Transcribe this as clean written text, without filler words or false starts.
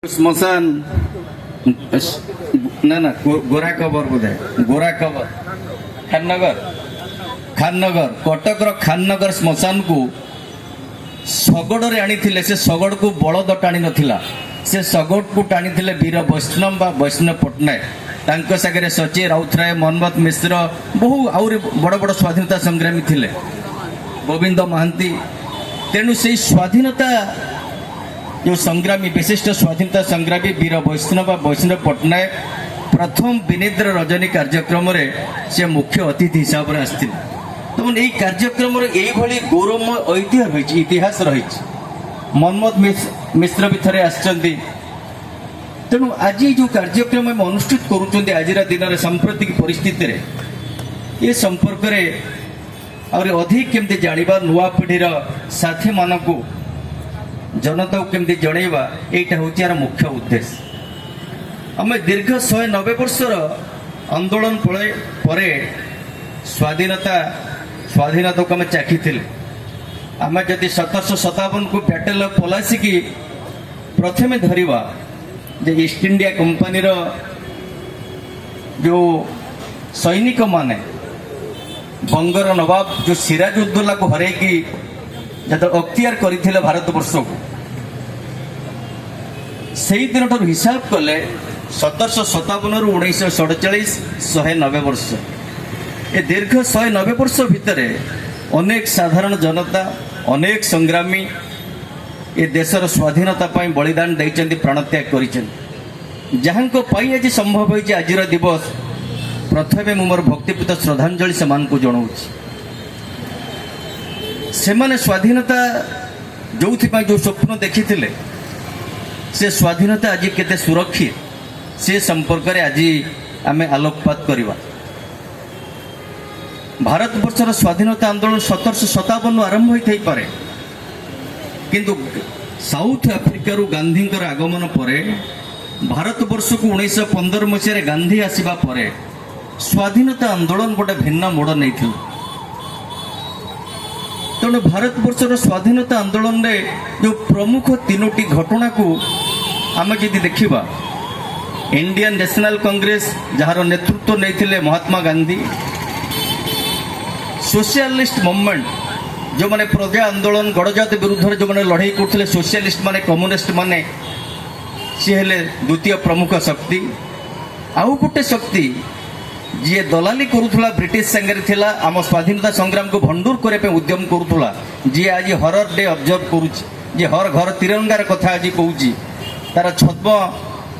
स्मशान ना ना गोरा कबर बोधे गोरा कबर खाननगर कटक खाननगर स्मशान को शगड़े आनी से शगड़ को बलद टाणी नथिला से शगड़ को टाणी वीर वैष्णव बा वैष्णव पट्टनायक सागर सचिन राउतराय मनमथ मिश्र बहु आउरी बड़ बड़ स्वाधीनता संग्रामी थिले गोविंद महांती तेणु से स्वाधीनता जो संग्रामी विशिष्ट स्वाधीनता संग्रामी वीर वैष्णव वैष्णव पट्टनायक प्रथम विनिद्र रजनी कार्यक्रम से मुख्य अतिथि हिसाब से आसते तो यही कार्यक्रम यही गौरवमय ऐतिह्य रही इतिहास रही मनमथ मिश्र भी थे आसती तेणु आज जो कार्यक्रम हम अनुष्ठित करुँच आज दिन में सांप्रतिक परिस्थिति ये संपर्क में अधिक केमती जाना नुआ पीढ़ीर साथी मानक जनता को केमती जनइबा यहाँ हूँ यार मुख्य उद्देश्य आम दीर्घ 190 वर्षर आंदोलन पर स्वाधीनता को आम चाखी आम जदि 1757 को बैटल ऑफ पलासी की प्रथम धरिबा जे ईस्ट इंडिया कंपनी जो सैनिक माने बंगर नवाब जो सिराजुद्दौला को हरैकी जब अख्तियार करथिले भारत वर्ष को से दिन ठार हिसाब कले 1757 रु 1947 190 वर्ष ए दीर्घ 190 वर्ष भितर अनेक साधारण जनता अनेक संग्रामी ए देशर स्वाधीनता पाई बलिदान देइचंदी प्राणत्याग करिचंदी जहां को पाई आज संभव होई आज दिवस प्रथमे मोर भक्तिपूत श्रद्धांजलि सेमान को जणाउछि सेमाने स्वाधीनता जो स्वप्न देखी से स्वाधीनता आज केते सुरक्षित से संपर्क में आज आम आलोकपात करवा भारत वर्षर स्वाधीनता आंदोलन 1757 आरंभ होता पारे किंतु साउथ आफ्रिकार गांधी आगमन पर भारत वर्ष को 1915 मसीह गांधी आसवा पर स्वाधीनता आंदोलन गोटे भिन्न मोड़ नहीं तेणु भारत वर्षर स्वाधीनता आंदोलन में जो प्रमुख तीनोटी घटना को आम जदि देखा इंडियन नेशनल कांग्रेस जार नेतृत्व नहीं महात्मा गांधी सोशलिस्ट मूवमेंट जो माने प्रजा आंदोलन गणजाति विरुद्ध जो माने लड़ाई करते सोशलिस्ट माने कम्युनिस्ट माने सी हेले द्वितीय प्रमुख शक्ति आउ गोटे शक्ति जी दलाली करुला ब्रिटिश संगे थिला आम स्वाधीनता संग्राम को भंडूर करने उद्यम करुला जी आज हरर डे ऑब्जर्व करुच्ची हर घर तिरंगार कथा आज कहूँ तार छद्म